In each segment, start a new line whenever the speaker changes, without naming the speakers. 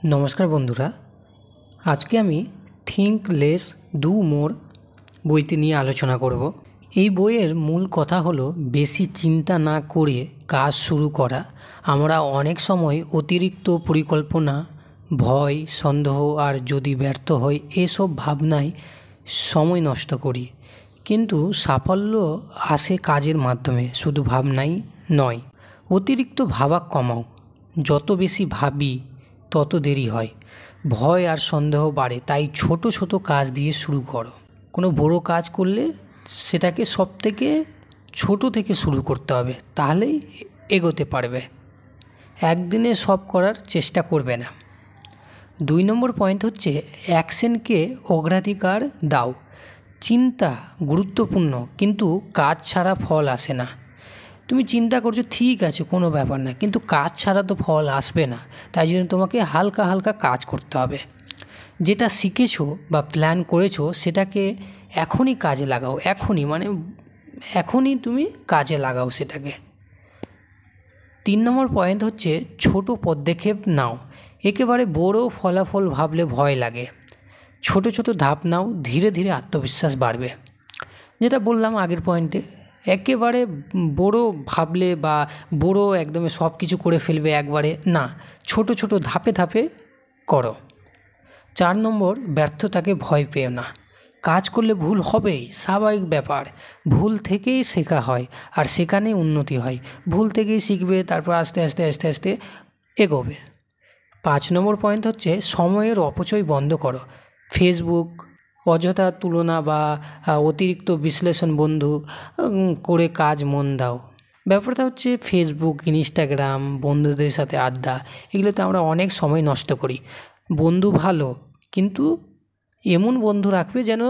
নমস্কার বন্ধুরা, আজকে আমি থিঙ্ক লেস ডু মোর বইটি নিয়ে আলোচনা করব। এই বইয়ের মূল কথা হলো বেশি চিন্তা না করে কাজ শুরু করা। আমরা অনেক সময় অতিরিক্ত পরিকল্পনা, ভয়, সন্দেহ আর যদি ব্যর্থ হয় এসব ভাবনায় সময় নষ্ট করি, কিন্তু সাফল্য আসে কাজের মাধ্যমে, শুধু ভাবনাই নয়। অতিরিক্ত ভাবা কমাও, যত বেশি ভাবি তত দেরি হয়, ভয় আর সন্দেহ বাড়ে। তাই ছোট ছোট কাজ দিয়ে শুরু করো। কোনো বড় কাজ করলে সেটাকে সবথেকে ছোট থেকে শুরু করতে হবে, তাহলেই এগোতে পারবে। একদিনে সব করার চেষ্টা করবে না। 2 নম্বর পয়েন্ট হচ্ছে অ্যাকশনকে অগ্রাধিকার দাও। চিন্তা গুরুত্বপূর্ণ, কিন্তু কাজ ছাড়া ফল আসে না। তুমি চিন্তা করছো, ঠিক আছে, কোনো ব্যাপার না, কিন্তু কাজ ছাড়া তো ফল আসবে না। তাই জন্য তোমাকে হালকা হালকা কাজ করতে হবে। যেটা শিখেছো বা প্ল্যান করেছো সেটাকে এখনই কাজে লাগাও। এখনই তুমি কাজে লাগাও সেটাকে। 3 নম্বর পয়েন্ট হচ্ছে ছোট পদক্ষেপ নাও। একেবারে বড় ফলাফল ভাবলে ভয় লাগে। ছোট ছোট ধাপ নাও, ধীরে ধীরে আত্মবিশ্বাস বাড়বে। যেটা বললাম আগের পয়েন্টে, একেবারে বড় ভাবলে বা বড় একদমই সব কিছু করে ফেলবে একবারে না, ছোট ছোট ধাপে ধাপে করো। 4 নম্বর, ব্যর্থতাকে ভয় পেও না। কাজ করলে ভুল হবেই, স্বাভাবিক ব্যাপার। ভুল থেকেই শেখা হয়, আর সেখানেই উন্নতি হয়। ভুল থেকেই শিখবে, তারপর আস্তে আস্তে আস্তে আস্তে এগোবে। 5 নম্বর পয়েন্ট হচ্ছে সময়ের অপচয় বন্ধ করো। ফেসবুক, অযথা তুলনা বা অতিরিক্ত বিশ্লেষণ বন্ধু করে কাজ মন দাও। ব্যাপারটা হচ্ছে ফেসবুক, ইনস্টাগ্রাম, বন্ধুদের সাথে আড্ডা, এগুলোতে আমরা অনেক সময় নষ্ট করি। বন্ধু ভালো, কিন্তু এমন বন্ধু রাখবে যেন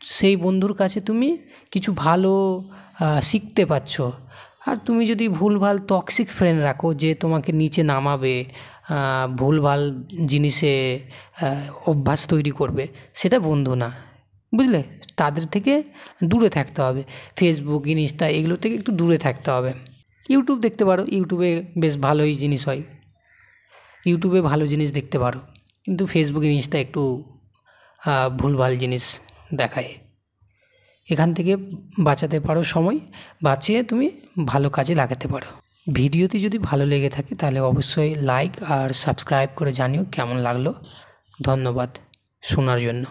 সেই বন্ধুর কাছে তুমি কিছু ভালো শিখতে পারছ। আর তুমি যদি ভুলভাল টক্সিক ফ্রেন্ড রাখো যে তোমাকে নিচে নামাবে, ভুলভাল জিনিসে অভ্যাস তৈরি করবে, সেটা বন্ধু না, বুঝলে? তাদের থেকে দূরে থাকতে হবে। ফেসবুক, ইনস্টা এগুলো থেকে একটু দূরে থাকতে হবে। ইউটিউব দেখতে পারো, ইউটিউবে বেশ ভালোই জিনিস হয়, ইউটিউবে ভালো জিনিস দেখতে পারো, কিন্তু ফেসবুক, ইনস্টা একটু ভুলভাল জিনিস দেখায়। এখান থেকে বাঁচাতে পারো সময়, বাঁচিয়ে তুমি ভালো কাজে লাগাতে পারো। ভিডিওটি যদি ভালো লেগে থাকে তাহলে অবশ্যই লাইক আর সাবস্ক্রাইব করে জানিও কেমন লাগলো। ধন্যবাদ শোনার জন্য।